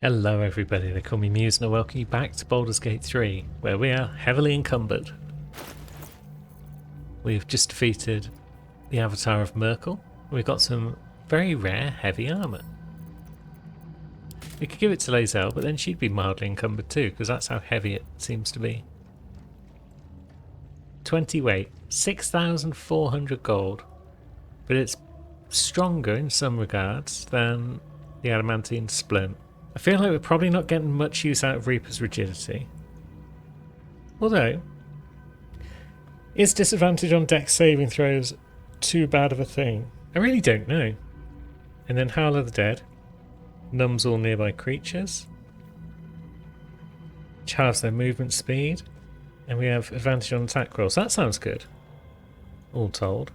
Hello everybody, they call me Muse and I welcome you back to Baldur's Gate 3, where we are heavily encumbered. We've just defeated the Avatar of Myrkul. We've got some very rare heavy armour. We could give it to Lae'zel, but then she'd be mildly encumbered too, because that's how heavy it seems to be. 20 weight, 6,400 gold, but it's stronger in some regards than the Adamantine Splint. I feel like we're probably not getting much use out of Reaper's Rigidity. Although, is disadvantage on dex saving throws too bad of a thing? I really don't know. And then Howl of the Dead numbs all nearby creatures, which halves their movement speed, and we have advantage on attack rolls. That sounds good, all told.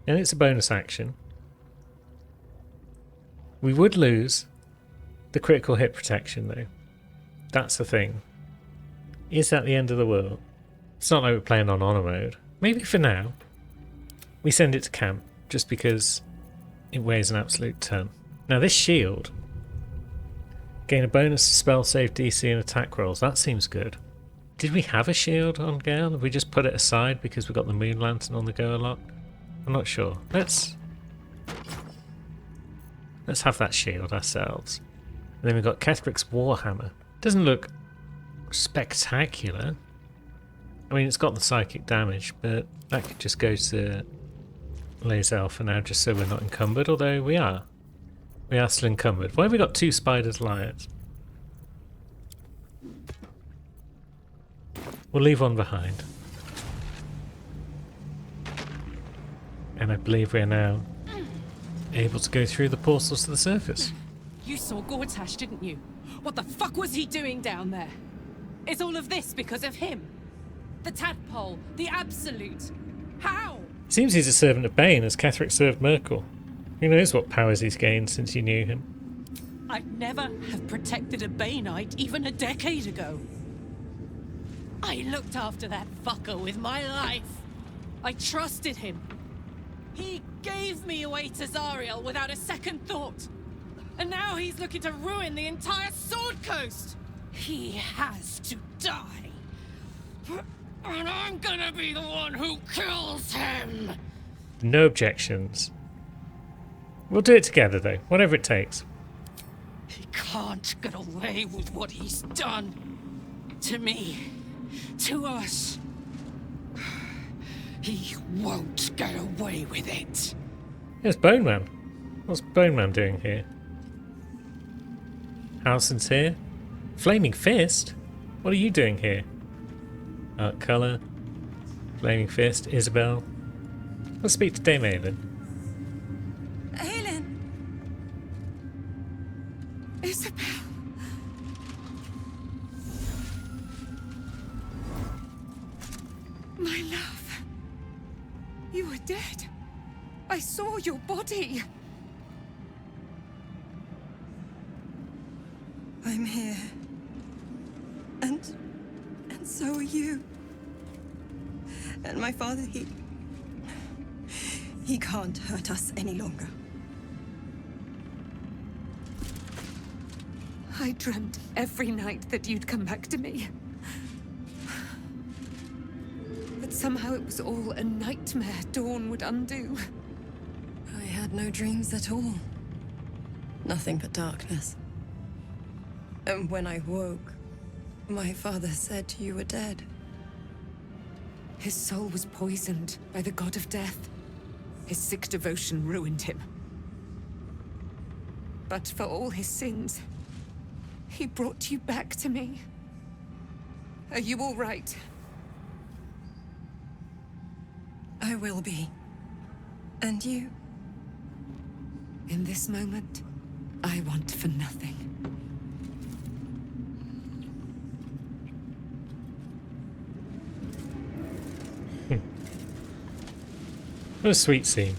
And it's a bonus action. We would lose the critical hit protection though. That's the thing. Is that the end of the world? It's not like we're playing on honor mode. Maybe for now we send it to camp just because it weighs an absolute ton. Now this shield, gain a bonus to spell save DC and attack rolls. That seems good. Did we have a shield on Gale? Have we just put it aside because we've got the Moon Lantern on the go a lot? I'm not sure. Let's have that shield ourselves. And then we've got Ketherick's Warhammer. Doesn't look spectacular. I mean, it's got the psychic damage, but that could just go to Lae'zel for now, just so we're not encumbered. Although we are. We are still encumbered. Why have we got two Spiders Liars? We'll leave one behind. And I believe we are now able to go through the portals to the surface. You saw Gortash, didn't you? What the fuck was he doing down there? Is all of this because of him? The tadpole, the absolute. How? Seems he's a servant of Bane, as Ketherick served Myrkul. Who knows what powers he's gained since you knew him? I'd never have protected a Baneite even a decade ago. I looked after that fucker with my life. I trusted him. He gave me away to Zariel without a second thought. And now he's looking to ruin the entire Sword Coast. He has to die. And I'm gonna be the one who kills him. No objections. We'll do it together though, whatever it takes. He can't get away with what he's done. To me. To us. He won't get away with it. There's Bone Man. What's Bone Man doing here? Halsin's here. Flaming Fist? What are you doing here? Art Colour. Flaming Fist. Isabel. Let's speak to Dame Aylin. Aylin! Isabel! My love. You were dead. I saw your body. I'm here. And so are you. And my father, he can't hurt us any longer. I dreamt every night that you'd come back to me. But somehow it was all a nightmare Dawn would undo. I had no dreams at all. Nothing but darkness. And when I woke, my father said you were dead. His soul was poisoned by the god of death. His sick devotion ruined him. But for all his sins, he brought you back to me. Are you all right? I will be. And you? In this moment, I want for nothing. What a sweet scene.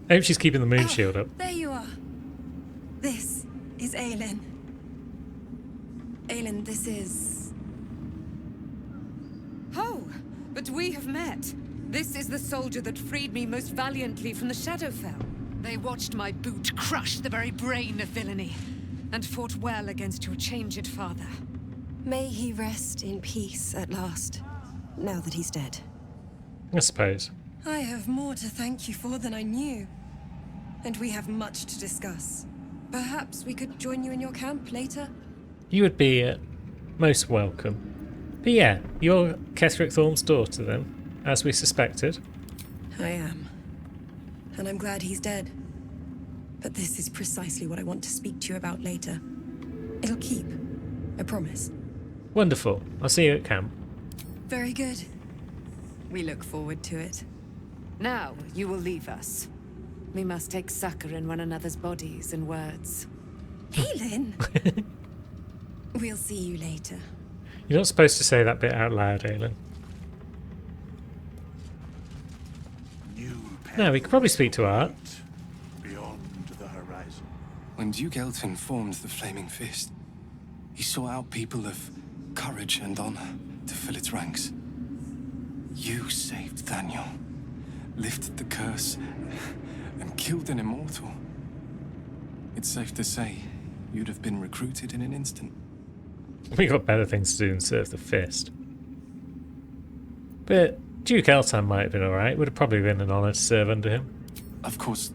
I hope she's keeping the moon shield up. There you are. This is Aylin. Aylin, this is... Oh, but we have met. This is the soldier that freed me most valiantly from the Shadowfell. They watched my boot crush the very brain of villainy, and fought well against your changed father. May he rest in peace at last, now that he's dead. I suppose. I have more to thank you for than I knew. And we have much to discuss. Perhaps we could join you in your camp later? You would be most welcome. But yeah, you're Ketheric Thorn's daughter then, as we suspected. I am. And I'm glad he's dead. But this is precisely what I want to speak to you about later. It'll keep. I promise. Wonderful. I'll see you at camp. Very good. We look forward to it. Now you will leave us. We must take succor in one another's bodies and words. Aelin! We'll see you later. You're not supposed to say that bit out loud, Aelin. No, we could probably speak to Art. Beyond the horizon. When Duke Elton formed the Flaming Fist, he sought out people of courage and honor to fill its ranks. You saved Thaniel, lifted the curse, and killed an immortal. It's safe to say you'd have been recruited in an instant. We got better things to do than serve the fist. But Duke Eltan might have been alright. Would have probably been an honour to serve under him. Of course,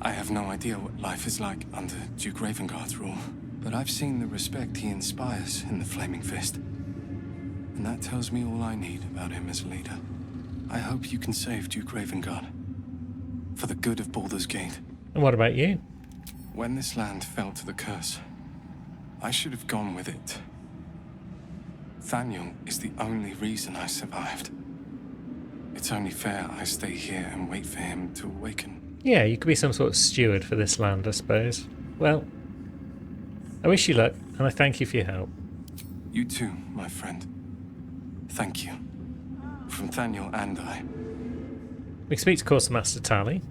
I have no idea what life is like under Duke Ravengard's rule, but I've seen the respect he inspires in the Flaming Fist. And that tells me all I need about him as a leader. I hope you can save Duke Ravengard. For the good of Baldur's Gate. And what about you? When this land fell to the curse, I should have gone with it. Thaniel is the only reason I survived. It's only fair I stay here and wait for him to awaken. Yeah, you could be some sort of steward for this land, I suppose. Well, I wish you luck, and I thank you for your help. You too, my friend. Thank you. From Thaniel and I. We can speak to Course Master Tally.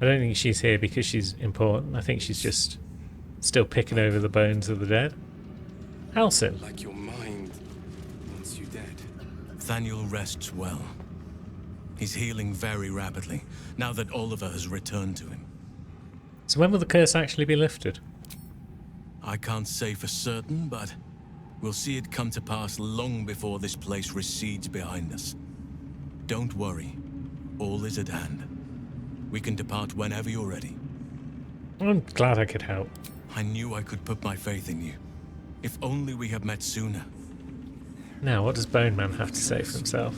I don't think she's here because she's important. I think she's just still picking over the bones of the dead. Halsin. Like your mind wants you dead. Thaniel rests well. He's healing very rapidly, now that Oliver has returned to him. So when will the curse actually be lifted? I can't say for certain, but we'll see it come to pass long before this place recedes behind us. Don't worry. All is at hand. We can depart whenever you're ready. I'm glad I could help. I knew I could put my faith in you. If only we had met sooner. Now, what does Bone Man have to say for himself?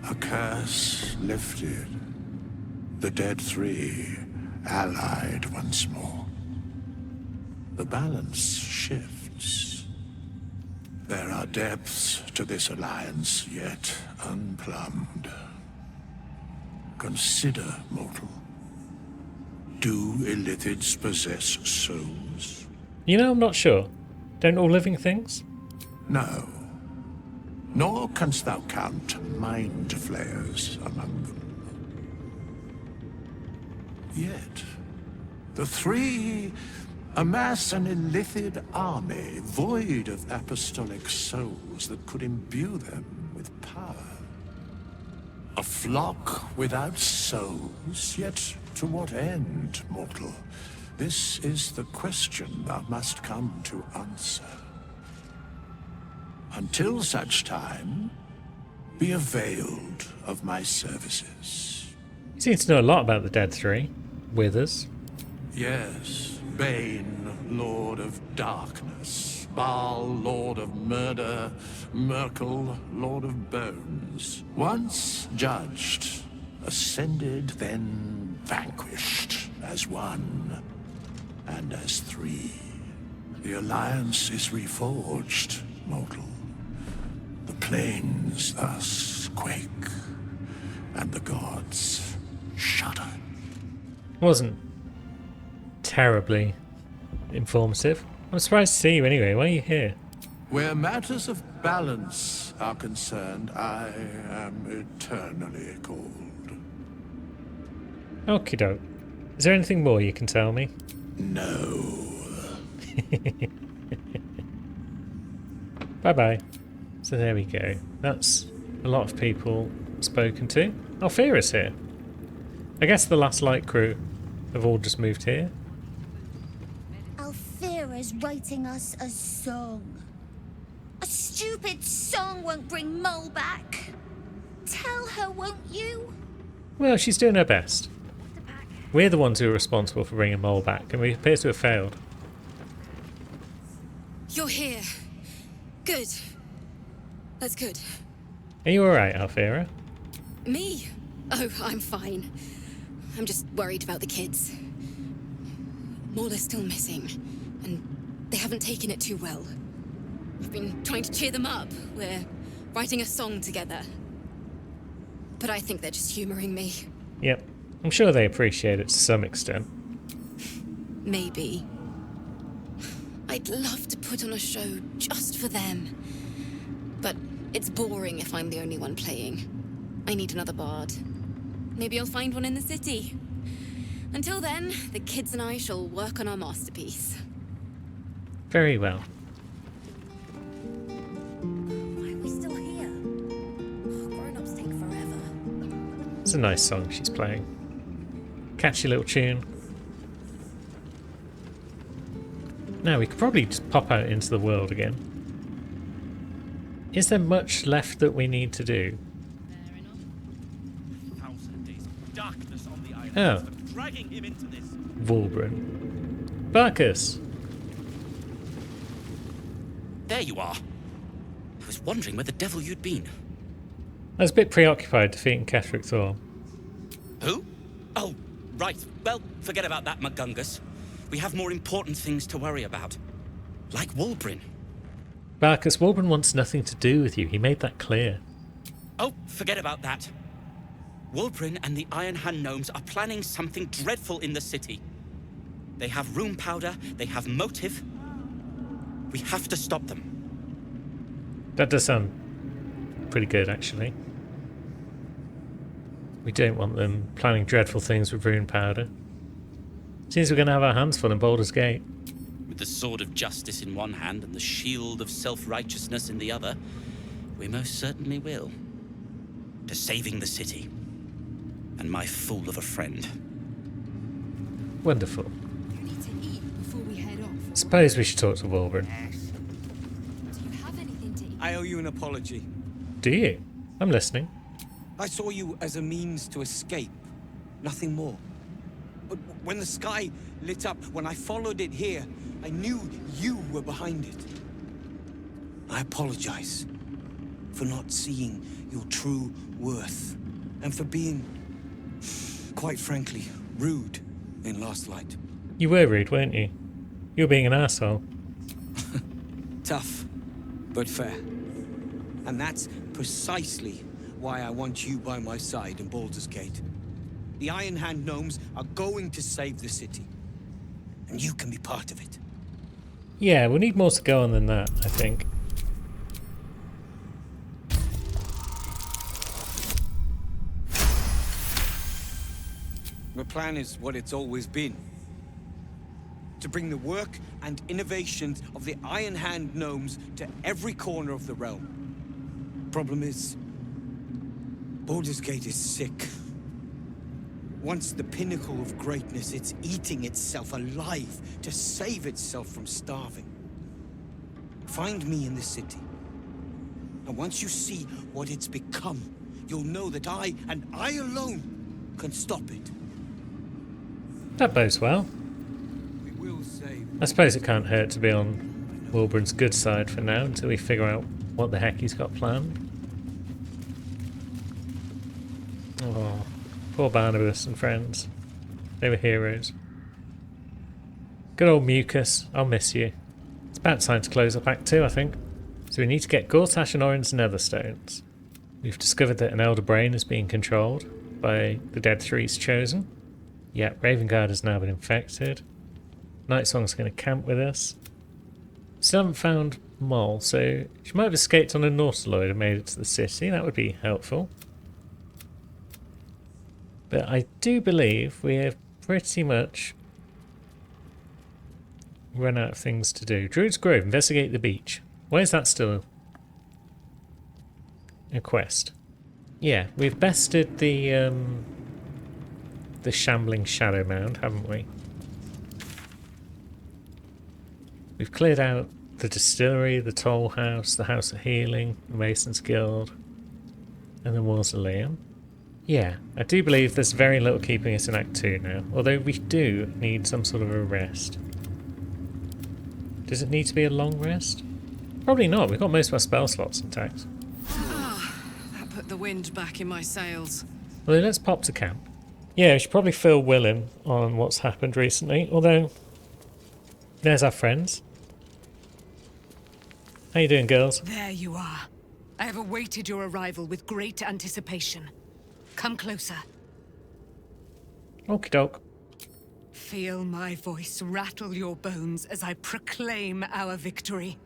A curse lifted. The dead three allied once more. The balance shifts. There are depths to this alliance yet unplumbed. Consider, mortal. Do Illithids possess souls? You know, I'm not sure. Don't all living things? No. Nor canst thou count mind flayers among them. Yet, the three amass an Illithid army void of apostolic souls that could imbue them with power. A flock without souls, yet to what end, mortal? This is the question thou must come to answer. Until such time, be availed of my services. You seem to know a lot about the Dead Three. Withers. Yes, Bane, Lord of Darkness, Baal, Lord of Murder, Merkel, Lord of Bones. Once judged, ascended, then vanquished as one and as three. The Alliance is reforged, mortal. The plains thus quake, and the gods shudder. Wasn't terribly informative. I'm surprised to see you anyway. Why are you here? Where matters of balance are concerned, I am eternally called. Okie doke. Is there anything more you can tell me? No. Bye bye. So there we go. That's a lot of people spoken to. Alfira's here. I guess the Last Light crew have all just moved here. Alfira's writing us a song. A stupid song won't bring Mole back. Tell her, won't you? Well, she's doing her best. We're the ones who are responsible for bringing Mole back, and we appear to have failed. You're here. Good. That's good. Are you alright, Alfira? Me? Oh, I'm fine. I'm just worried about the kids. Mole is still missing, and they haven't taken it too well. I've been trying to cheer them up. We're writing a song together. But I think they're just humoring me. Yep. I'm sure they appreciate it to some extent. Maybe. I'd love to put on a show just for them. But it's boring if I'm the only one playing. I need another bard. Maybe I'll find one in the city. Until then, the kids and I shall work on our masterpiece. Very well. Why are we still here? Grown-ups take forever. It's a nice song she's playing. Catchy little tune. Now we could probably just pop out into the world again. Is there much left that we need to do? Oh. Wulbren. Barkus! There you are. I was wondering where the devil you'd been. I was a bit preoccupied defeating Ketheric Thor. Who? Oh, right. Well, forget about that, McGungus. We have more important things to worry about. Like Wulbren. Barkus, Wulbren wants nothing to do with you. He made that clear. Oh, forget about that. Wulbren and the Iron Hand gnomes are planning something dreadful in the city. They have room powder, they have motive. We have to stop them. That does sound pretty good, actually. We don't want them planning dreadful things with rune powder. Seems we're going to have our hands full in Baldur's Gate. With the sword of justice in one hand and the shield of self-righteousness in the other, we most certainly will. To saving the city. And my fool of a friend. Wonderful. You need to eat before we head off. Suppose we should talk to Wulbren. Do you have anything to eat? I owe you an apology. Do you? I'm listening. I saw you as a means to escape, nothing more. But when the sky lit up, when I followed it here, I knew you were behind it. I apologize for not seeing your true worth, and for being, quite frankly, rude in Last Light. You were rude, weren't you? You were being an asshole. Tough, but fair. And that's precisely why I want you by my side in Baldur's Gate. The Iron Hand gnomes are going to save the city. And you can be part of it. Yeah, we'll need more to go on than that, I think. My plan is what it's always been. To bring the work and innovations of the Iron Hand gnomes to every corner of the realm. Problem is, Baldur's Gate is sick. Once the pinnacle of greatness, it's eating itself alive to save itself from starving. Find me in the city. And once you see what it's become, you'll know that I, and I alone, can stop it. That bodes well. We will save. I suppose it can't hurt to be on Wulbren's good side for now until we figure out what the heck he's got planned. Oh, poor Barnabas and friends. They were heroes. Good old Mucus, I'll miss you. It's about time to close up Act 2, I think. So we need to get Gortash and Orin's Netherstones. We've discovered that an Elder Brain is being controlled by the Dead Three's Chosen. Yeah, Ravengard has now been infected. Nightsong's going to camp with us. Still haven't found Mole, so she might have escaped on a Nautiloid and made it to the city. That would be helpful. But I do believe we have pretty much run out of things to do. Druid's Grove, investigate the beach. Why is that still a quest? Yeah, we've bested the the shambling Shadow Mound, haven't we? We've cleared out the distillery, the toll house, the House of Healing, the Mason's Guild, and the Mausoleum. Yeah, I do believe there's very little keeping us in Act 2 now, although we do need some sort of a rest. Does it need to be a long rest? Probably not, we've got most of our spell slots intact. That put the wind back in my sails. Well, let's pop to camp. Yeah, we should probably fill Will in on what's happened recently, although there's our friends. How you doing, girls? There you are. I have awaited your arrival with great anticipation. Come closer. Okie doke. Feel my voice rattle your bones as I proclaim our victory.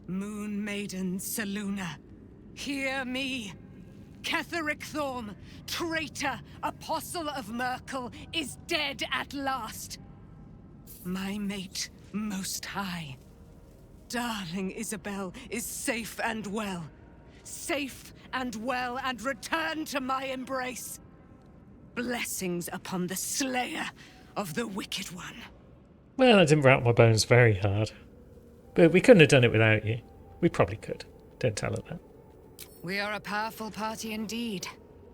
Moon Maiden Selûne, hear me. Ketheric Thorm, traitor, apostle of Myrkul, is dead at last. My mate, Most High. Darling Isabel is safe and well. Safe and well, and return to my embrace. Blessings upon the slayer of the Wicked One. Well, that didn't rattle my bones very hard. But we couldn't have done it without you. We probably could. Don't tell her that. We are a powerful party indeed.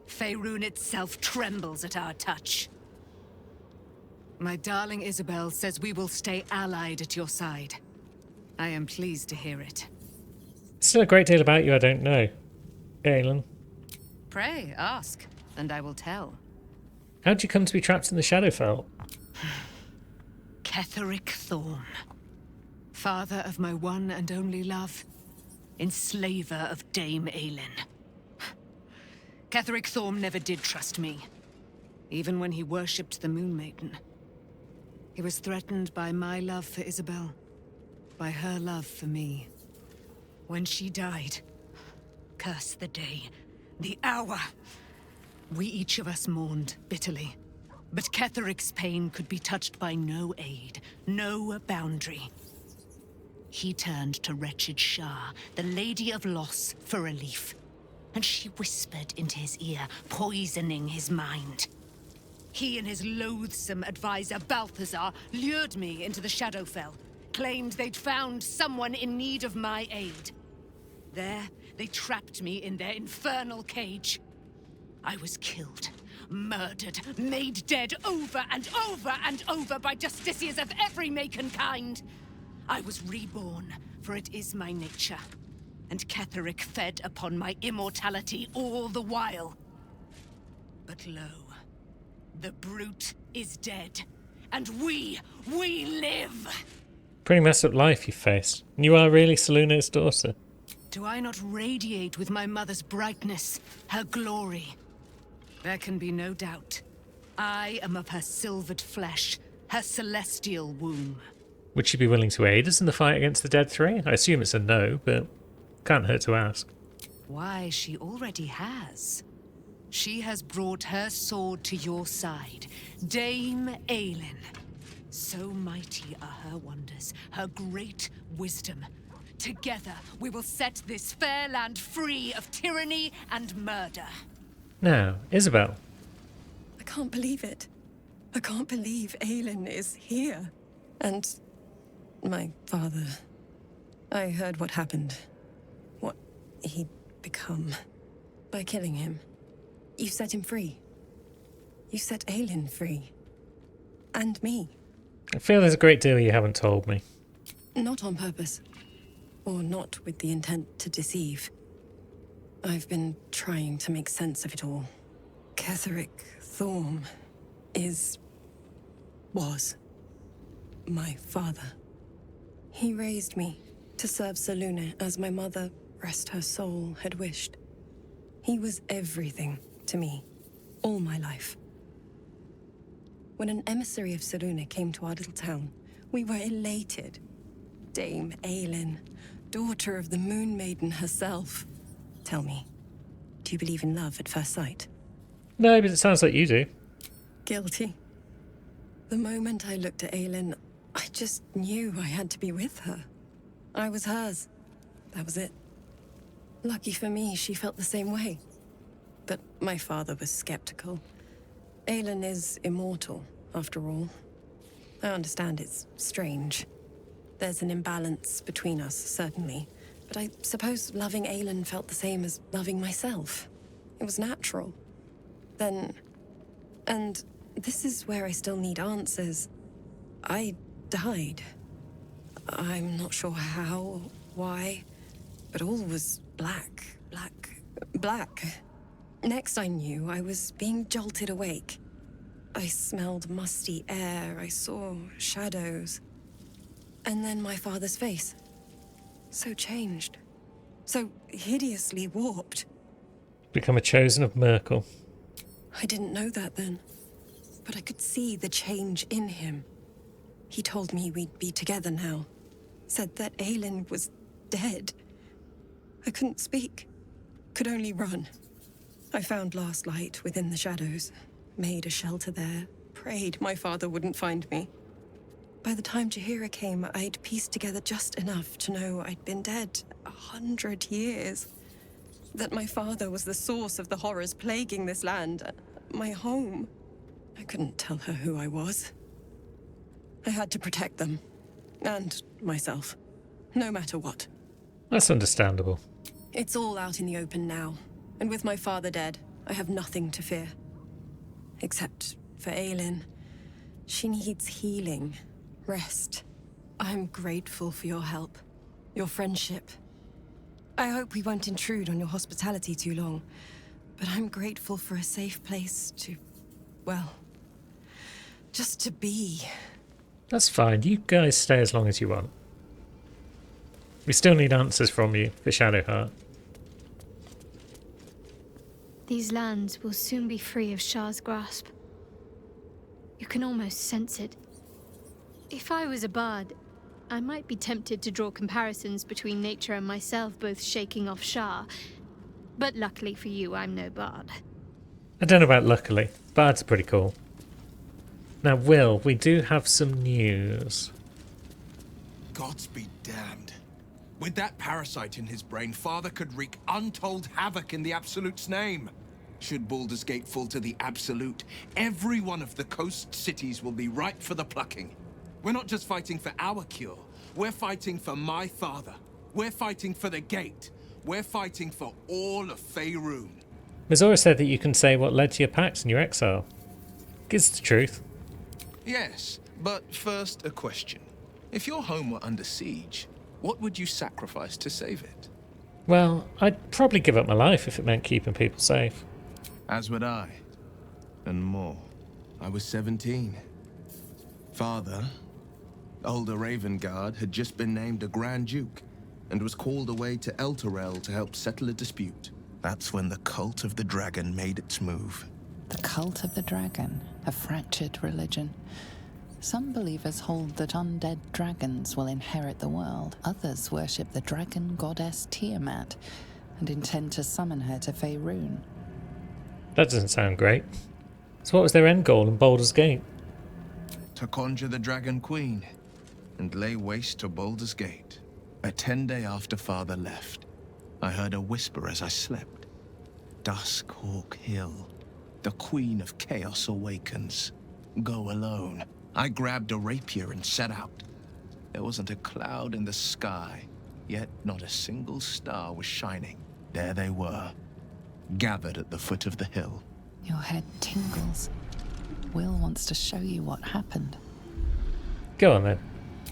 Faerun itself trembles at our touch. My darling Isabel says we will stay allied at your side. I am pleased to hear it. Still a great deal about you I don't know. Aelin. Pray, ask, and I will tell. How'd you come to be trapped in the Shadowfell? Ketheric Thorm. Father of my one and only love. Enslaver of Dame Aelin. Ketheric Thorm never did trust me. Even when he worshipped the Moon Maiden. He was threatened by my love for Isabel. By her love for me. When she died, curse the day, the hour. We each of us mourned bitterly. But Ketheric's pain could be touched by no aid, no boundary. He turned to wretched Shah, the Lady of Loss, for relief. And she whispered into his ear, poisoning his mind. He and his loathsome advisor, Balthazar, lured me into the Shadowfell. Claimed they'd found someone in need of my aid. There, they trapped me in their infernal cage. I was killed, murdered, made dead over and over and over by justiciars of every make and kind. I was reborn, for it is my nature. And Ketheric fed upon my immortality all the while. But lo, the brute is dead, and we live! Pretty messed up life you faced. And you are really Selûne's daughter. Do I not radiate with my mother's brightness, her glory? There can be no doubt. I am of her silvered flesh, her celestial womb. Would she be willing to aid us in the fight against the Dead Three? I assume it's a no, but can't hurt to ask. Why, she already has. She has brought her sword to your side, Dame Aelin. So mighty are her wonders, her great wisdom. Together, we will set this fair land free of tyranny and murder. Now, Isabel. I can't believe it. I can't believe Aelin is here. And my father. I heard what happened. What he'd become. By killing him. You set him free. You set Aelin free. And me. I feel there's a great deal you haven't told me. Not on purpose. Or not with the intent to deceive. I've been trying to make sense of it all. Ketheric Thorm was my father. He raised me to serve Selûne as my mother, rest her soul, had wished. He was everything to me, all my life. When an emissary of Selûne came to our little town, we were elated. Dame Aelin, daughter of the Moon Maiden herself. Tell me, do you believe in love at first sight? No, but it sounds like you do. Guilty. The moment I looked at Aelin, I just knew I had to be with her. I was hers. That was it. Lucky for me, she felt the same way. But my father was skeptical. Aelin is immortal, after all. I understand it's strange. There's an imbalance between us, certainly. But I suppose loving Aelin felt the same as loving myself. It was natural. Then... And this is where I still need answers. I died. I'm not sure how, why, but all was black. Next I knew, I was being jolted awake. I smelled musty air, I saw shadows. And then my father's face. So changed. So hideously warped. Become a chosen of Merkel. I didn't know that then. But I could see the change in him. He told me we'd be together now. Said that Aelin was dead. I couldn't speak. Could only run. I found Last Light within the shadows. Made a shelter there. Prayed my father wouldn't find me. By the time Jaheira came, I'd pieced together just enough to know I'd been dead 100 years. That my father was the source of the horrors plaguing this land. My home. I couldn't tell her who I was. I had to protect them. And myself. No matter what. That's understandable. It's all out in the open now. And with my father dead, I have nothing to fear. Except for Aelin. She needs healing. Rest. I'm grateful for your help. Your friendship. I hope we won't intrude on your hospitality too long. But I'm grateful for a safe place to... well... just to be. That's fine. You guys stay as long as you want. We still need answers from you for Shadowheart. These lands will soon be free of Shah's grasp. You can almost sense it. If I was a bard, I might be tempted to draw comparisons between nature and myself both shaking off Shah. But luckily for you, I'm no bard. I don't know about luckily. Bards are pretty cool. Now, Will, we do have some news. Gods be damned. With that parasite in his brain, Father could wreak untold havoc in the Absolute's name. Should Baldur's Gate fall to the Absolute, every one of the coast cities will be ripe for the plucking. We're not just fighting for our cure. We're fighting for my father. We're fighting for the Gate. We're fighting for all of Faerun. Mizora said that you can say what led to your pact and your exile. It's the truth. Yes, but first a question. If your home were under siege, what would you sacrifice to save it? Well, I'd probably give up my life if it meant keeping people safe. As would I. And more. I was 17. Father, older Ravengard, had just been named a Grand Duke and was called away to Elturel to help settle a dispute. That's when the Cult of the Dragon made its move. The Cult of the Dragon, a fractured religion. Some believers hold that undead dragons will inherit the world. Others worship the dragon goddess Tiamat and intend to summon her to Faerun. That doesn't sound great. So what was their end goal in Baldur's Gate? To conjure the Dragon Queen and lay waste to Baldur's Gate. A 10-day after Father left, I heard a whisper as I slept. Duskhawk Hill. The Queen of Chaos awakens. Go alone. I grabbed a rapier and set out. There wasn't a cloud in the sky, yet not a single star was shining. There they were, gathered at the foot of the hill. Your head tingles. Will wants to show you what happened. Go on then.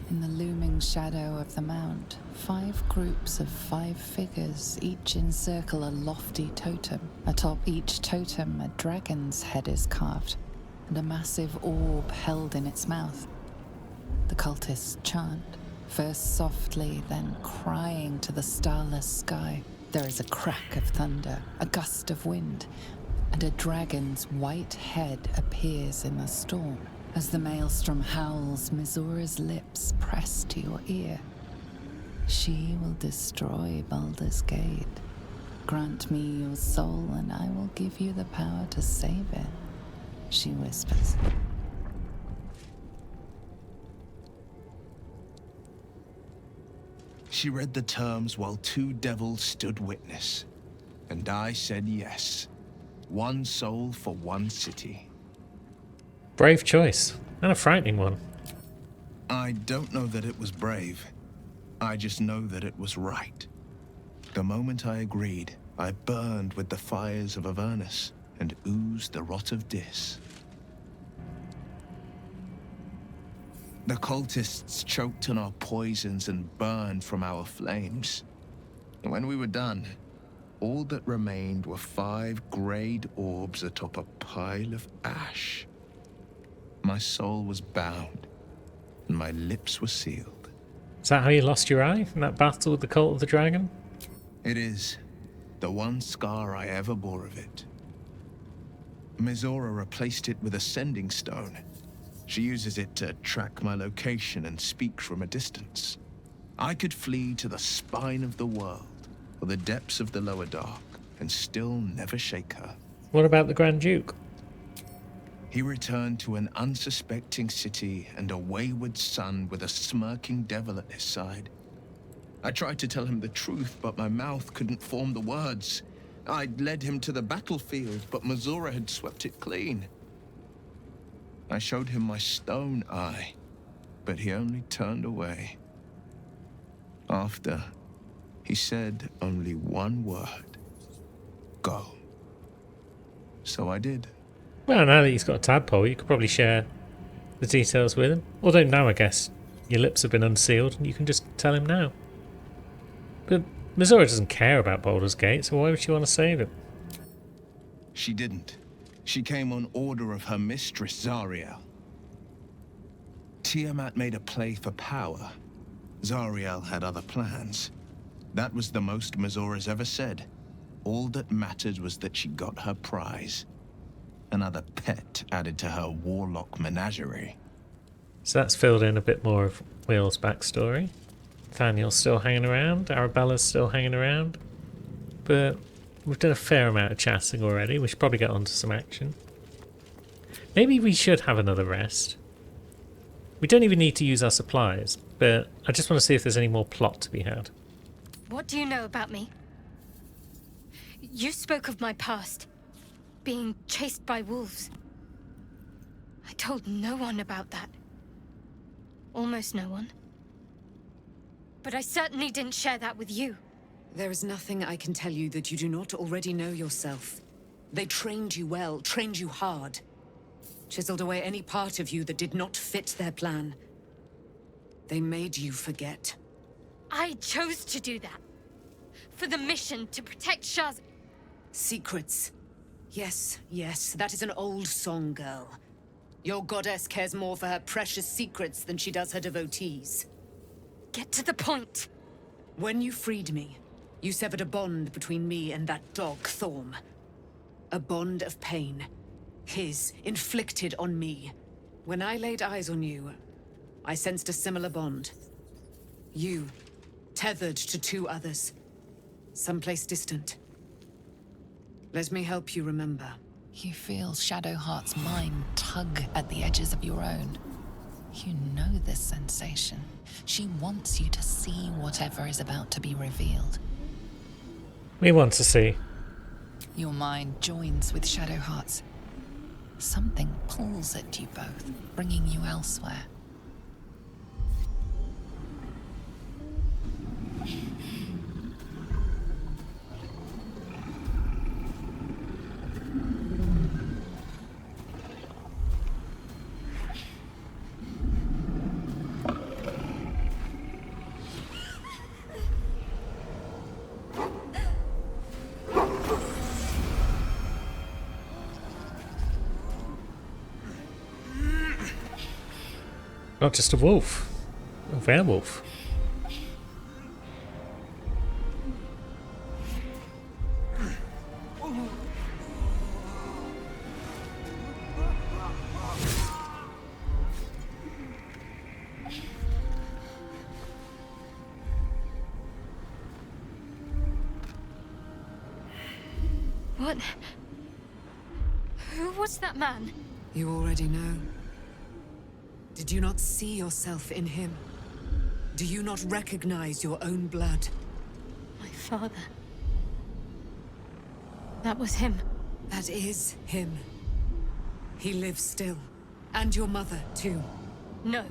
In the looming shadow of the mount, 5 groups of 5 figures each encircle a lofty totem. Atop each totem, a dragon's head is carved, and a massive orb held in its mouth. The cultists chant, first softly, then crying to the starless sky. There is a crack of thunder, a gust of wind, and a dragon's white head appears in the storm. As the maelstrom howls, Mizora's lips press to your ear. She will destroy Baldur's Gate. Grant me your soul, and I will give you the power to save it, she whispers. She read the terms while 2 devils stood witness, and I said yes. 1 soul for 1 city. Brave choice. And a frightening one. I don't know that it was brave. I just know that it was right. The moment I agreed, I burned with the fires of Avernus and oozed the rot of Dis. The cultists choked on our poisons and burned from our flames. When we were done, all that remained were 5 greyed orbs atop a pile of ash. My soul was bound, and my lips were sealed. Is that how you lost your eye in that battle with the Cult of the Dragon? It is the one scar I ever bore of it. Mizora replaced it with a sending stone. She uses it to track my location and speak from a distance. I could flee to the spine of the world, or the depths of the lower dark, and still never shake her. What about the Grand Duke? He returned to an unsuspecting city and a wayward son with a smirking devil at his side. I tried to tell him the truth, but my mouth couldn't form the words. I'd led him to the battlefield, but Mizora had swept it clean. I showed him my stone eye, but he only turned away. After, he said only one word. Go. So I did. Well, now that he's got a tadpole, you could probably share the details with him. Although now I guess your lips have been unsealed and you can just tell him now. But Mizora doesn't care about Baldur's Gate, so why would she want to save him? She didn't. She came on order of her mistress, Zariel. Tiamat made a play for power. Zariel had other plans. That was the most Mizora's ever said. All that mattered was that she got her prize. Another pet added to her warlock menagerie. So that's filled in a bit more of Will's backstory. Nathaniel's still hanging around, Arabella's still hanging around. But we've done a fair amount of chatting already. We should probably get on to some action. Maybe we should have another rest. We don't even need to use our supplies, but I just want to see if there's any more plot to be had. What do you know about me? You spoke of my past. Being chased by wolves. I told no one about that. Almost no one. But I certainly didn't share that with you. There is nothing I can tell you that you do not already know yourself. They trained you well, trained you hard. Chiseled away any part of you that did not fit their plan. They made you forget. I chose to do that. For the mission to protect Shah's... Secrets. Yes, yes, that is an old song, girl. Your goddess cares more for her precious secrets than she does her devotees. Get to the point. When you freed me, you severed a bond between me and that dog, Thorm. A bond of pain. His, inflicted on me. When I laid eyes on you, I sensed a similar bond. You, tethered to 2 others. Someplace distant. Let me help you remember. You feel Shadowheart's mind tug at the edges of your own. You know this sensation. She wants you to see whatever is about to be revealed. We want to see. Your mind joins with Shadowheart's. Something pulls at you both, bringing you elsewhere. Not just a wolf. A werewolf. What? Who was that man? You already know. Did you not see yourself in him? Do you not recognize your own blood? My father. That was him. That is him. He lives still. And your mother, too. No.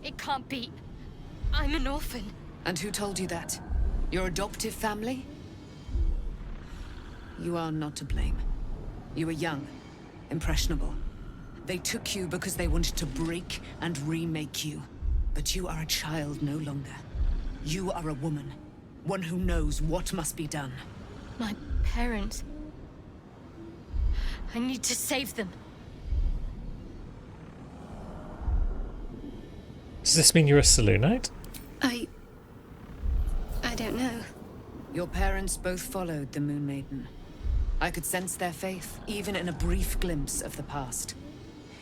It can't be. I'm an orphan. And who told you that? Your adoptive family? You are not to blame. You were young, impressionable. They took you because they wanted to break and remake you. But you are a child no longer. You are a woman. One who knows what must be done. My parents. I need to save them. Does this mean you're a Selûnite? I don't know. Your parents both followed the Moon Maiden. I could sense their faith, even in a brief glimpse of the past.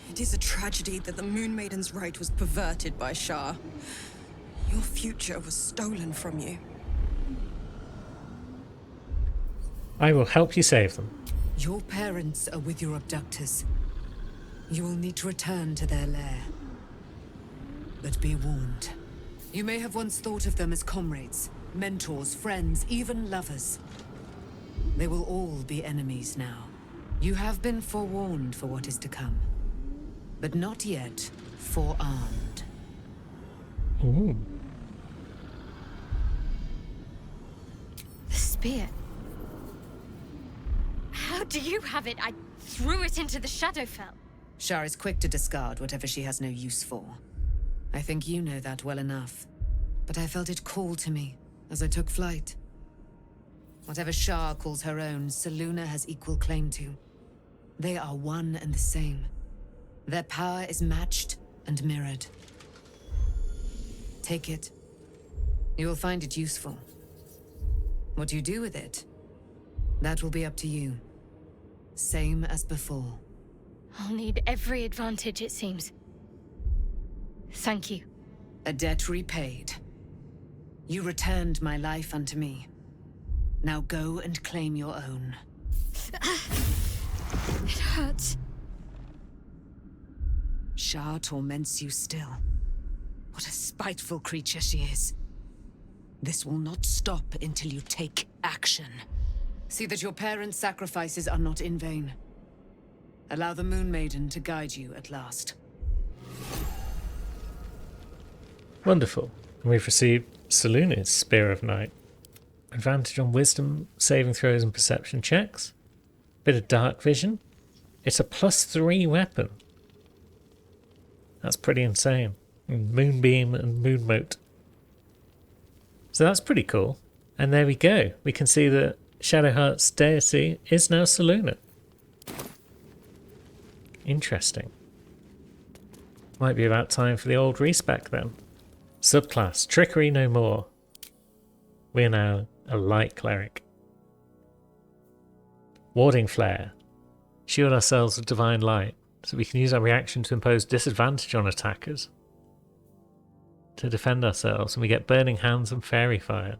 It is a tragedy that the Moon Maiden's right was perverted by Shar. Your future was stolen from you. I will help you save them. Your parents are with your abductors. You will need to return to their lair. But be warned. You may have once thought of them as comrades, mentors, friends, even lovers. They will all be enemies now. You have been forewarned for what is to come, but not yet forearmed. Ooh. The spear. How do you have it? I threw it into the Shadowfell. Shar is quick to discard whatever she has no use for. I think you know that well enough. But I felt it call to me as I took flight. Whatever Shar calls her own, Selûne has equal claim to. They are one and the same. Their power is matched and mirrored. Take it. You will find it useful. What you do with it, that will be up to you. Same as before. I'll need every advantage, it seems. Thank you. A debt repaid. You returned my life unto me. Now go and claim your own. It hurts. Shar torments you still. What a spiteful creature she is. This will not stop until you take action. See that your parents' sacrifices are not in vain. Allow the Moon Maiden to guide you at last. Wonderful. And we've received Selûne's Spear of Night. Advantage on wisdom, saving throws and perception checks. Bit of dark vision. It's a +3 weapon. That's pretty insane. And Moonbeam and Moonmote. So that's pretty cool. And there we go. We can see that Shadowheart's deity is now Selûne. Interesting. Might be about time for the old respec then. Subclass, Trickery no more. We're now a light cleric. Warding Flare. Shield ourselves with Divine Light, so we can use our reaction to impose disadvantage on attackers. To defend ourselves, and we get Burning Hands and Fairy Fire.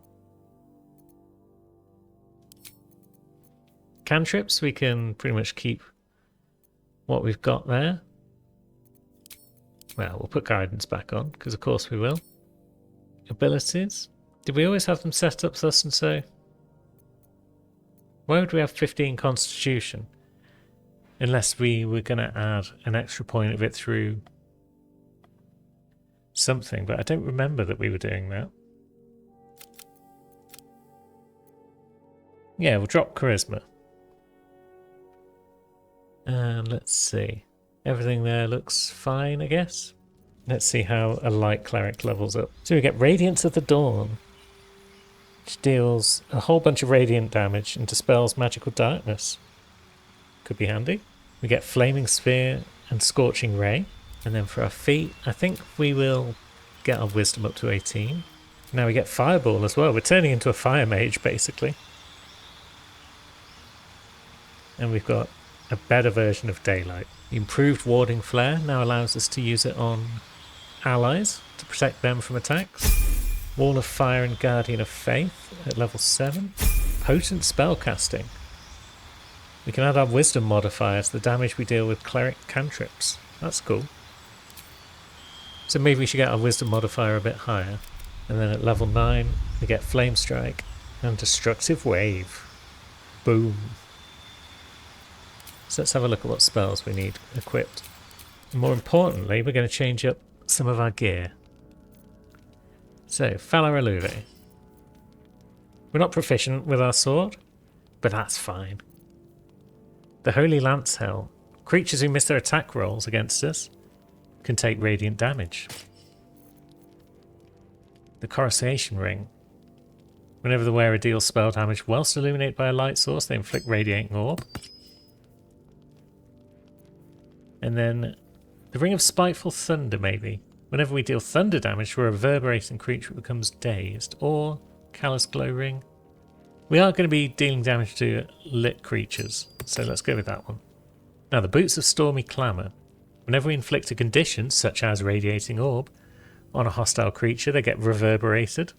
Cantrips, we can pretty much keep what we've got there. Well, we'll put Guidance back on, because of course we will. Abilities. Did we always have them set up thus and so? Why would we have 15 Constitution? Unless we were going to add an extra point of it through something, but I don't remember that we were doing that. Yeah, we'll drop Charisma. And let's see. Everything there looks fine, I guess. Let's see how a light cleric levels up. So we get Radiance of the Dawn, which deals a whole bunch of radiant damage and dispels magical darkness. Could be handy. We get Flaming Sphere and Scorching Ray. And then for our feat, I think we will get our Wisdom up to 18. Now we get Fireball as well. We're turning into a Fire Mage, basically. And we've got a better version of Daylight. The improved Warding Flare now allows us to use it on allies to protect them from attacks. Wall of Fire and Guardian of Faith at level 7. Potent Spellcasting. We can add our Wisdom modifier to the damage we deal with cleric cantrips. That's cool. So maybe we should get our Wisdom modifier a bit higher. And then at level 9 we get Flame Strike and Destructive Wave. Boom. So let's have a look at what spells we need equipped. And more importantly, we're going to change up some of our gear. So, Falar Alluve. We're not proficient with our sword, but that's fine. The Holy Lance Helm. Creatures who miss their attack rolls against us can take radiant damage. The Coruscation Ring. Whenever the wearer deals spell damage whilst illuminated by a light source, they inflict Radiating Orb. And then the Ring of Spiteful Thunder, maybe. Whenever we deal thunder damage to a reverberating creature, it becomes dazed. Or Callous Glow Ring. We are going to be dealing damage to lit creatures, so let's go with that one. Now, the Boots of Stormy Clamour. Whenever we inflict a condition, such as Radiating Orb, on a hostile creature, they get reverberated.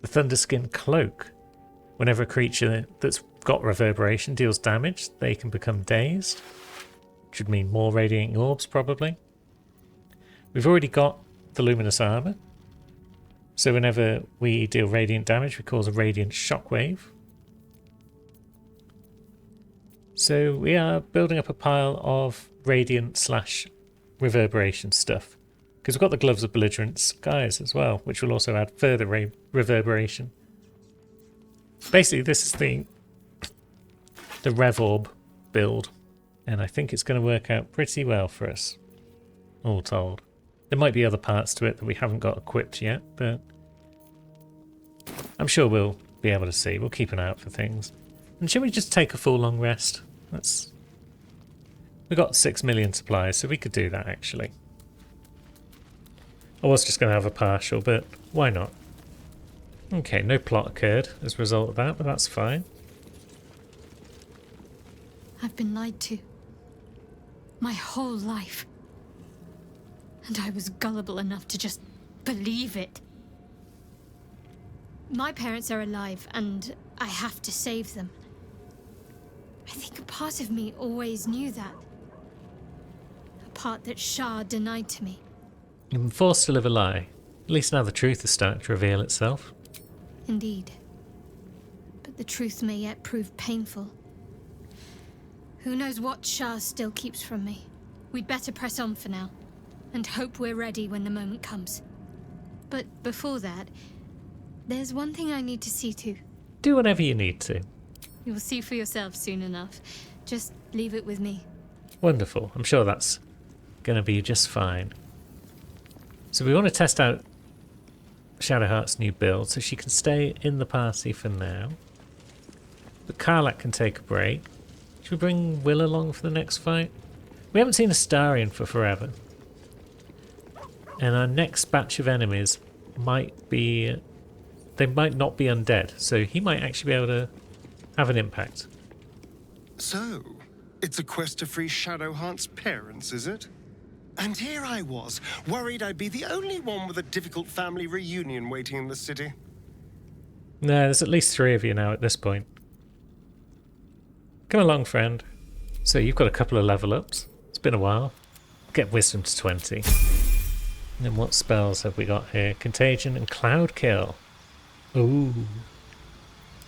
The Thunderskin Cloak. Whenever a creature that's got reverberation deals damage, they can become dazed. Should mean more Radiating Orbs, probably. We've already got the Luminous Armour. So whenever we deal radiant damage, we cause a Radiant Shockwave. So we are building up a pile of radiant / reverberation stuff. Because we've got the Gloves of Belligerent Skies as well, which will also add further reverberation. Basically, this is the Revorb build, and I think it's going to work out pretty well for us, all told. There might be other parts to it that we haven't got equipped yet, but I'm sure we'll be able to see. We'll keep an eye out for things. And shall we just take a full long rest? We've got 6 million supplies, so we could do that actually. I was just going to have a partial, but why not? Okay, no plot occurred as a result of that, but that's fine. I've been lied to. My whole life. And I was gullible enough to just believe it. My parents are alive, and I have to save them. I think a part of me always knew that. A part that Shah denied to me. You've been forced to live a lie. At least now the truth is starting to reveal itself. Indeed. But the truth may yet prove painful. Who knows what Shah still keeps from me. We'd better press on for now, and hope we're ready when the moment comes. But before that, there's one thing I need to see to. Do whatever you need to. You'll see for yourself soon enough. Just leave it with me. Wonderful. I'm sure that's going to be just fine. So we want to test out Shadowheart's new build, so she can stay in the party for now. But Karlach can take a break. Should we bring Will along for the next fight? We haven't seen Astarion for forever. And our next batch of enemies might be... They might not be undead, so he might actually be able to have an impact. So, it's a quest to free Shadowheart's parents, is it? And here I was, worried I'd be the only one with a difficult family reunion waiting in the city. No, there's at least 3 of you now at this point. Come along, friend. So you've got a couple of level ups. It's been a while. Get Wisdom to 20. And then what spells have we got here? Contagion and Cloud Kill. Ooh.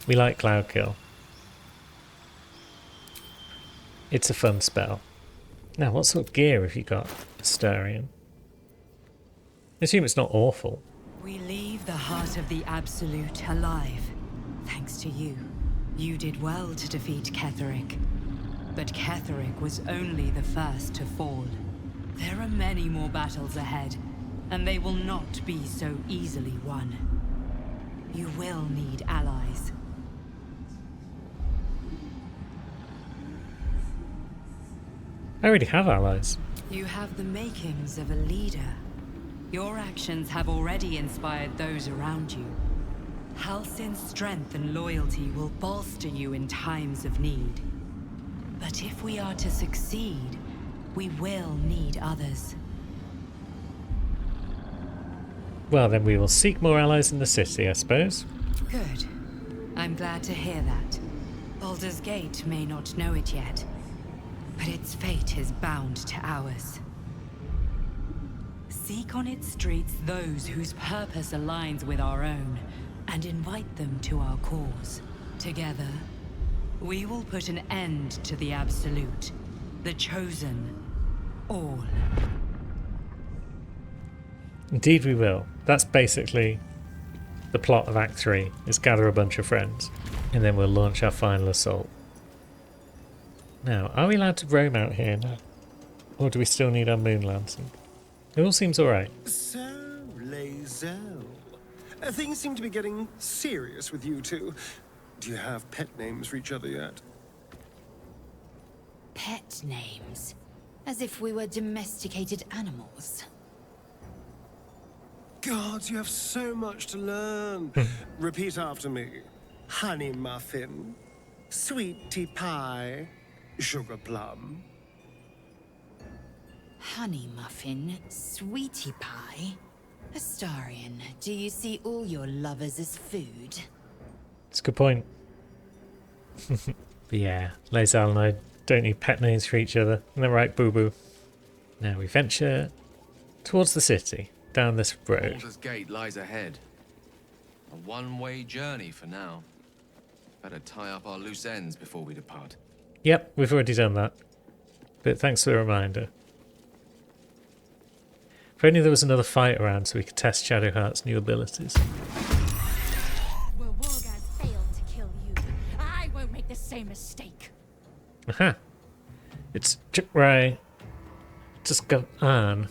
We like Cloud Kill. It's a fun spell. Now, what sort of gear have you got, Astarion? I assume it's not awful. We leave the heart of the Absolute alive, thanks to you. You did well to defeat Ketheric. But Ketheric was only the first to fall. There are many more battles ahead, and they will not be so easily won. You will need allies. I already have allies. You have the makings of a leader. Your actions have already inspired those around you. Halsin's strength and loyalty will bolster you in times of need. But if we are to succeed, we will need others. Well, then we will seek more allies in the city, I suppose. Good. I'm glad to hear that. Baldur's Gate may not know it yet, but its fate is bound to ours. Seek on its streets those whose purpose aligns with our own, and invite them to our cause. Together, we will put an end to the Absolute, The Chosen. All. Indeed we will. That's basically the plot of Act 3, is gather a bunch of friends, and then we'll launch our final assault. Now, are we allowed to roam out here now? Or do we still need our moon lantern? It all seems alright. So, Lae'zel. Things seem to be getting serious with you two. Do you have pet names for each other yet? Pet names? As if we were domesticated animals. God, you have so much to learn. Repeat after me. Honey muffin, sweetie pie, sugar plum. Honey muffin, sweetie pie. Astarion, do you see all your lovers as food? It's a good point. But yeah, Lae'zel and I don't need pet names for each other. Isn't that right, Boo Boo? Now we venture towards the city, down this road. Baldur's Gate lies ahead. A one-way journey for now. Better tie up our loose ends before we depart. Yep, we've already done that. But thanks for the reminder. If only there was another fight around so we could test Shadowheart's new abilities. Where Wolgaz failed to kill you, I won't make the same mistake. Aha! It's Chukrai Tuscan, a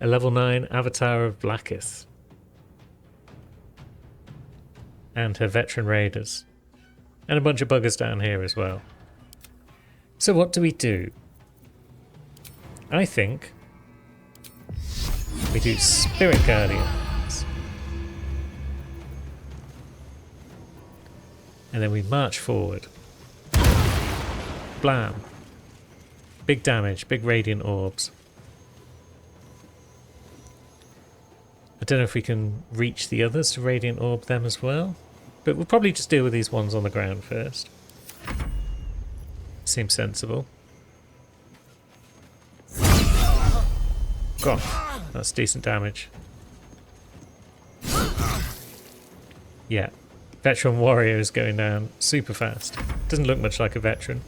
level 9 avatar of Blackith. And her veteran raiders. And a bunch of buggers down here as well. So what do we do? I think we do Spirit Guardians. And then we march forward. Blam. Big damage, big radiant orbs. I don't know if we can reach the others to radiant orb them as well. But we'll probably just deal with these ones on the ground first. Seems sensible. God, that's decent damage. Yeah, veteran warrior is going down super fast. Doesn't look much like a veteran,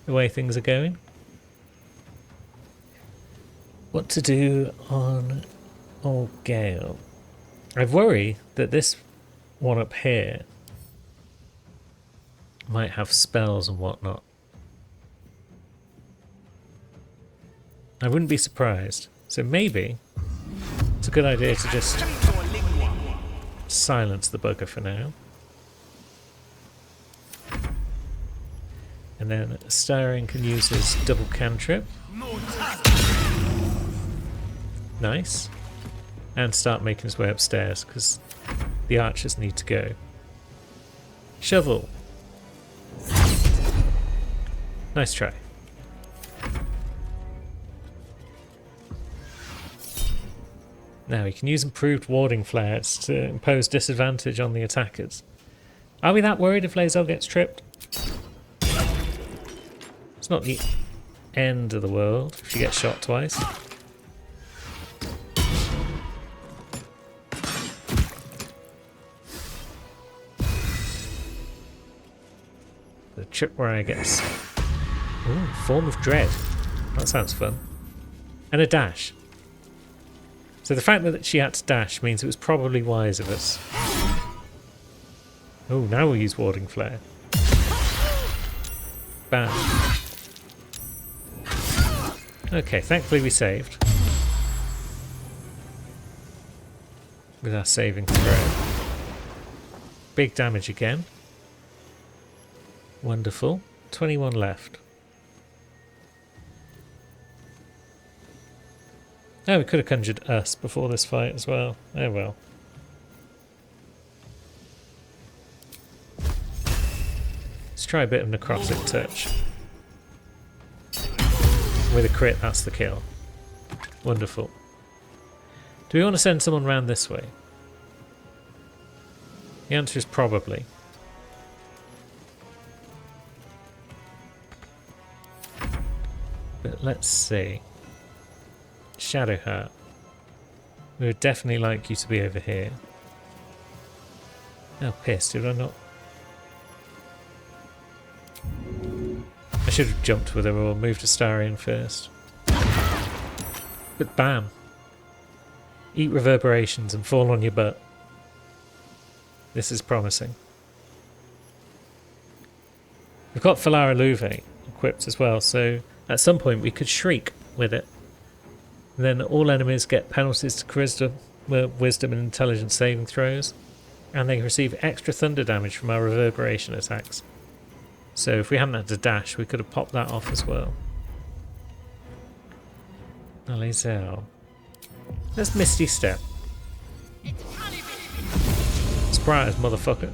the way things are going. What to do on old Gale? I worry that this one up here might have spells and whatnot. I wouldn't be surprised. So maybe it's a good idea to just silence the bugger for now. And then Astarion can use his double cantrip. Nice. And start making his way upstairs because the archers need to go. Shovel. Nice try. Now we can use improved warding flares to impose disadvantage on the attackers. Are we that worried if Lae'zel gets tripped? It's not the end of the world if she gets shot twice. The trip where I guess. Ooh, Form of Dread. That sounds fun. And a dash. So the fact that she had to dash means it was probably wise of us. Oh, now we'll use Warding Flare. Bam. Okay, thankfully we saved. With our saving throw. Big damage again. Wonderful. 21 left. Oh, we could have conjured us before this fight as well. Oh well. Let's try a bit of Necrotic Touch. With a crit, that's the kill. Wonderful. Do we want to send someone round this way? The answer is probably. But let's see. Shadowheart. We would definitely like you to be over here. Oh, piss, did I not? I Should have jumped with her or moved Astarion first. But bam. Eat reverberations and fall on your butt. This is promising. We've got Falara Louve equipped as well, so at some point we could shriek with it. And then all enemies get penalties to wisdom and intelligence saving throws, and they receive extra thunder damage from our reverberation attacks. So if we hadn't had to dash, we could have popped that off as well. Lae'zel. Let's Misty Step. Surprise, motherfucker.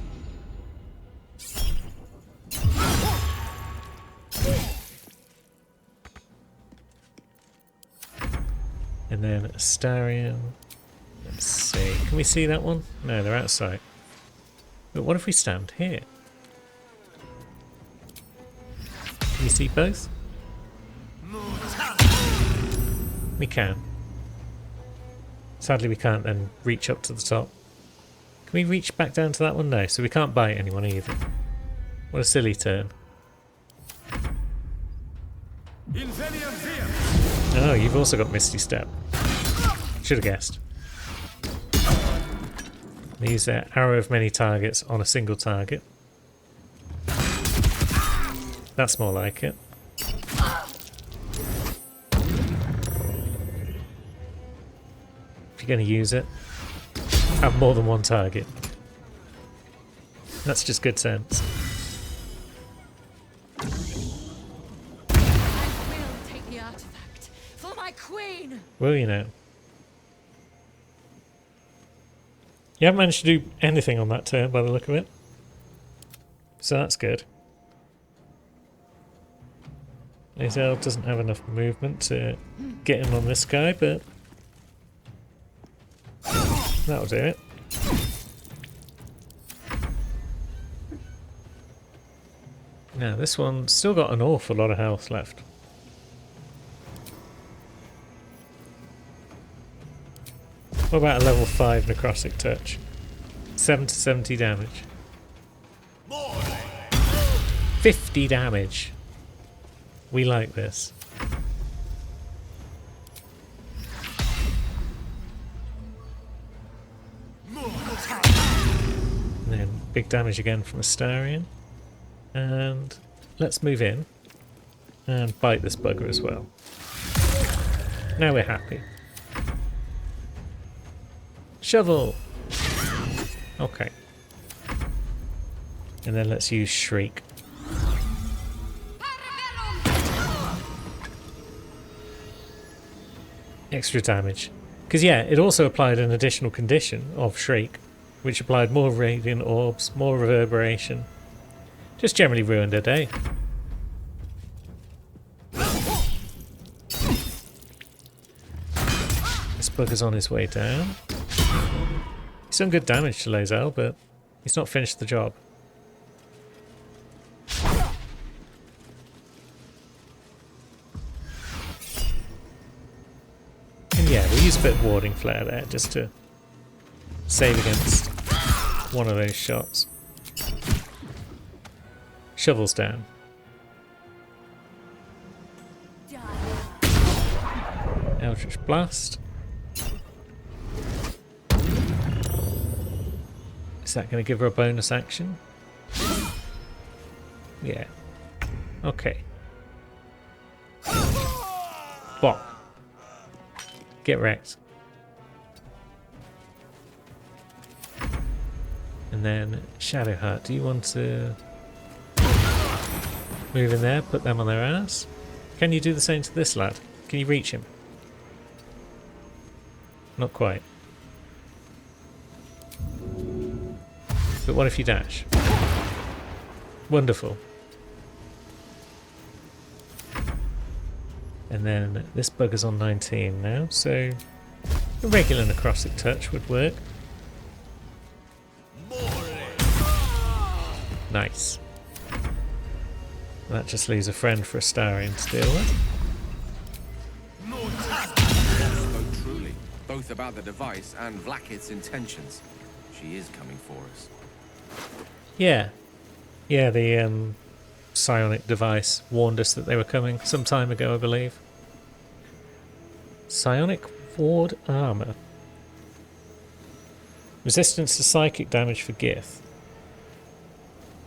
And then Astarion. Let's see. Can we see that one? No, they're outside. But what if we stand here? Can we see both? We can. Sadly we can't then reach up to the top. Can we reach back down to that one? No, so we can't bite anyone either. What a silly turn. Oh, you've also got Misty Step. Should have guessed. They use their Arrow of Many Targets on a single target. That's more like it. If you're going to use it, have more than one target. That's just good sense. Take the artifact for my queen. Will you now? You haven't managed to do anything on that turn by the look of it. So that's good. Lae'zel doesn't have enough movement to get in on this guy, but that'll do it. Now this one's still got an awful lot of health left. What about a level 5 Necrotic Touch? 7 to 70 damage. 50 damage. We like this. And then big damage again from Astarion. And let's move in and bite this bugger as well. Now we're happy. Shovel! Okay. And then let's use Shriek. Extra damage. Because yeah, it also applied an additional condition of Shriek, which applied more Radiant Orbs, more Reverberation. Just generally ruined her day. This bugger's on his way down. He's done good damage to Lae'zel, but he's not finished the job. And yeah, we'll use a bit of Warding Flare there just to save against one of those shots. Shovels down. Eldritch Blast. Is that going to give her a bonus action? Yeah. Okay. Bop. Get wrecked. And then Shadowheart, do you want to move in there, put them on their ass? Can you do the same to this lad? Can you reach him? Not quite. But what if you dash? Wonderful. And then this bugger's on 19 now, so a regular Necrotic Touch would work. Nice. That just leaves a friend for Astarion to deal with. Spoke truly, both about the device and Vlaakith's intentions. She is coming for us. Yeah. Yeah, the psionic device warned us that they were coming some time ago, I believe. Psionic ward armor. Resistance to psychic damage for Gith.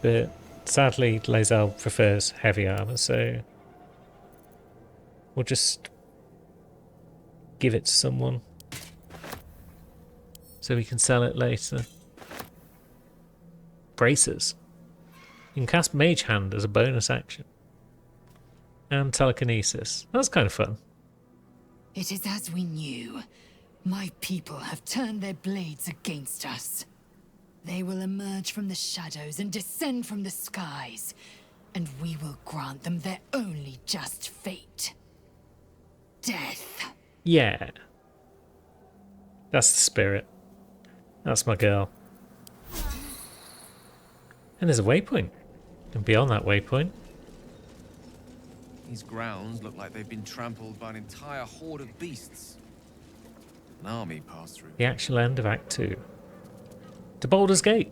But sadly, Lae'zel prefers heavy armor, so we'll just give it to someone so we can sell it later. Bracers. You can cast Mage Hand as a bonus action. And telekinesis. That's kind of fun. It is as we knew. My people have turned their blades against us. They will emerge from the shadows and descend from the skies, and we will grant them their only just fate. Death. Yeah. That's the spirit. That's my girl. And there's a waypoint. And beyond that waypoint... These grounds look like they've been trampled by an entire horde of beasts. An army passed through. the actual end of Act 2. To Baldur's Gate.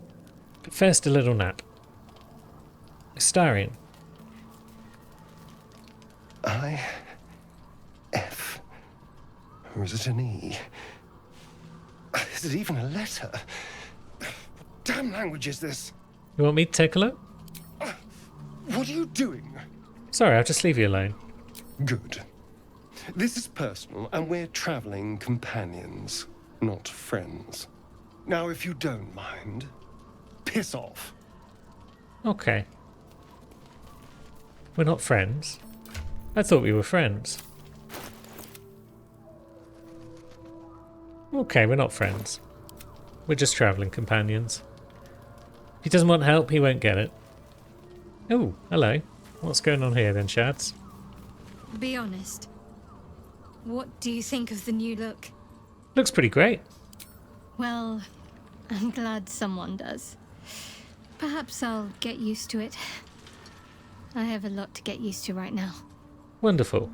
But first a little nap. Astarion. F. Or is it an E? Is it even a letter? What damn language is this? You want me to take a look? What are you doing? Sorry, I'll just leave you alone. Good. This is personal, and we're traveling companions, not friends. Now, if you don't mind, piss off. Okay. We're not friends. I thought we were friends. Okay, we're not friends. We're just travelling companions. If he doesn't want help, he won't get it. Oh, hello. What's going on here then, Shads? Be honest. What do you think of the new look? Looks pretty great. Well, I'm glad someone does. Perhaps I'll get used to it. I have a lot to get used to right now. Wonderful.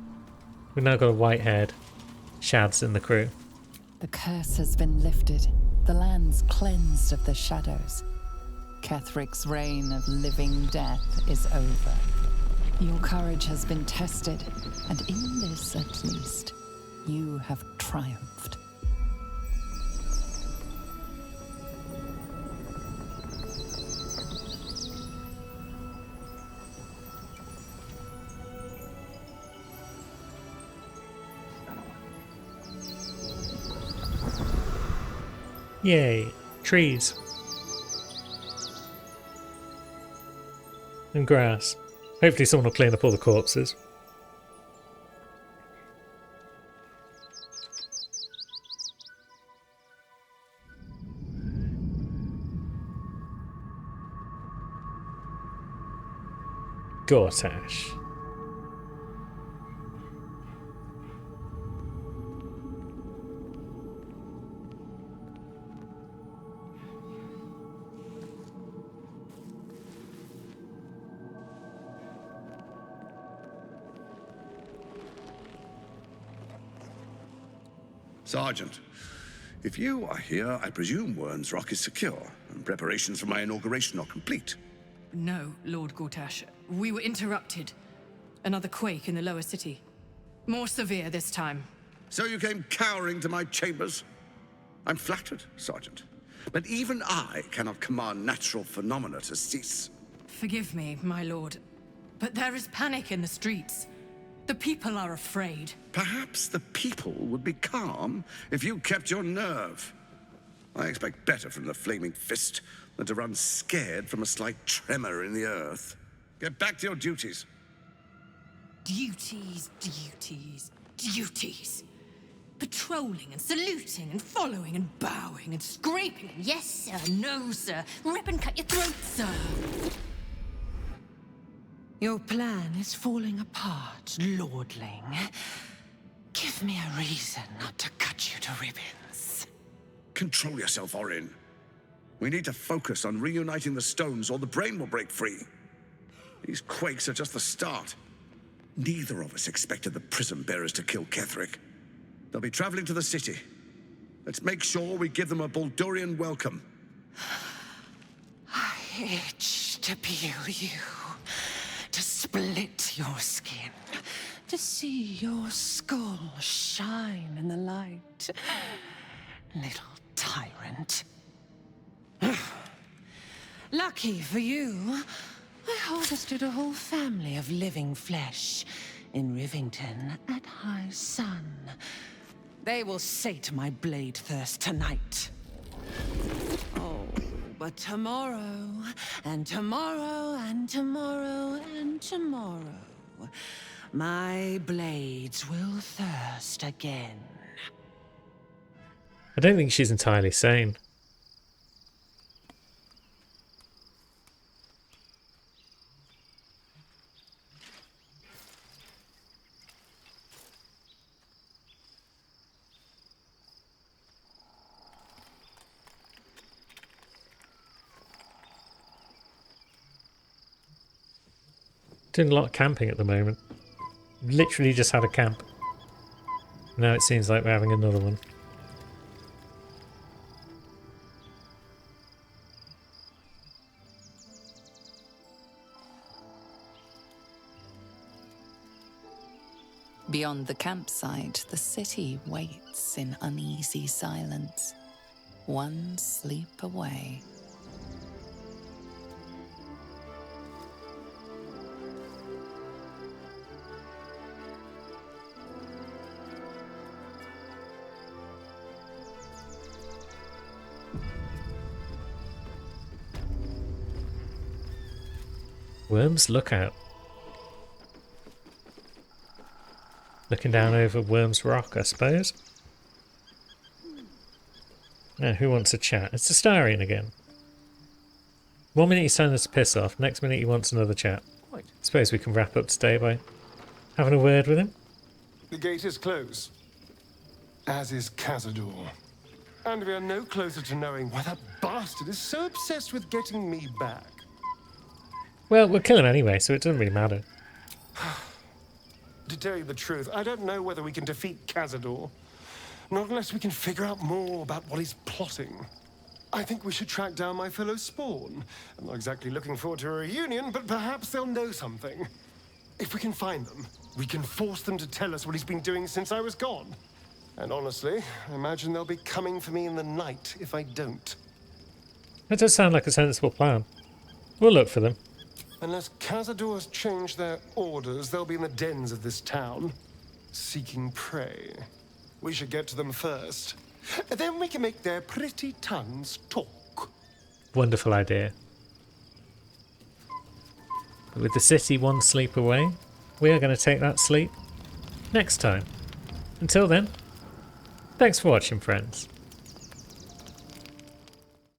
We've now got a white-haired Shads in the crew. The curse has been lifted. The land's cleansed of the shadows. Ketheric's reign of living death is over. Your courage has been tested, and in this at least, you have triumphed. Yay, trees. And grass. Hopefully someone will clean up all the corpses. Gortash. Sergeant, if you are here, I presume Wyrm's Rock is secure, and preparations for my inauguration are complete. No, Lord Gortash. We were interrupted. Another quake in the lower city. More severe this time. So you came cowering to my chambers? I'm flattered, Sergeant. But even I cannot command natural phenomena to cease. Forgive me, my lord, but there is panic in the streets. The people are afraid. Perhaps the people would be calm if you kept your nerve. I expect better from the Flaming Fist than to run scared from a slight tremor in the earth. Get back to your duties. Duties, duties, duties. Patrolling and saluting and following and bowing and scraping and yes sir, no sir, rip and cut your throat, sir. Your plan is falling apart, lordling. Give me a reason not to cut you to ribbons. Control yourself, Orin. We need to focus on reuniting the stones or the brain will break free. These quakes are just the start. Neither of us expected the Prism Bearers to kill Ketheric. They'll be traveling to the city. Let's make sure we give them a Baldurian welcome. I itch to peel you, to split your skin, to see your skull shine in the light. Little tyrant. Lucky for you, I harvested a whole family of living flesh in Rivington at high sun. They will sate my blade thirst tonight. Oh, but tomorrow, and tomorrow, and tomorrow, and tomorrow, my blades will thirst again. I don't think she's entirely sane. Doing a lot of camping at the moment. Literally just had a camp. Now it seems like we're having another one. Beyond the campsite, the city waits in uneasy silence, one sleep away. Worm's Lookout. Looking down over Worm's Rock, I suppose. Now, who wants to chat? It's Astarion again. 1 minute he's telling us to piss off, next minute he wants another chat. Right. Suppose we can wrap up today by having a word with him. The gate is closed, as is Cazador. And we are no closer to knowing why that bastard is so obsessed with getting me back. Well, we'll kill him anyway, so it doesn't really matter. To tell you the truth, I don't know whether we can defeat Cazador. Not unless we can figure out more about what he's plotting. I think we should track down my fellow Spawn. I'm not exactly looking forward to a reunion, but perhaps they'll know something. If we can find them, we can force them to tell us what he's been doing since I was gone. And honestly, I imagine they'll be coming for me in the night if I don't. That does sound like a sensible plan. We'll look for them. Unless Cazador has changed their orders, they'll be in the dens of this town, seeking prey. We should get to them first. Then we can make their pretty tongues talk. Wonderful idea. But with the city one sleep away, we are going to take that sleep next time. Until then, thanks for watching, friends.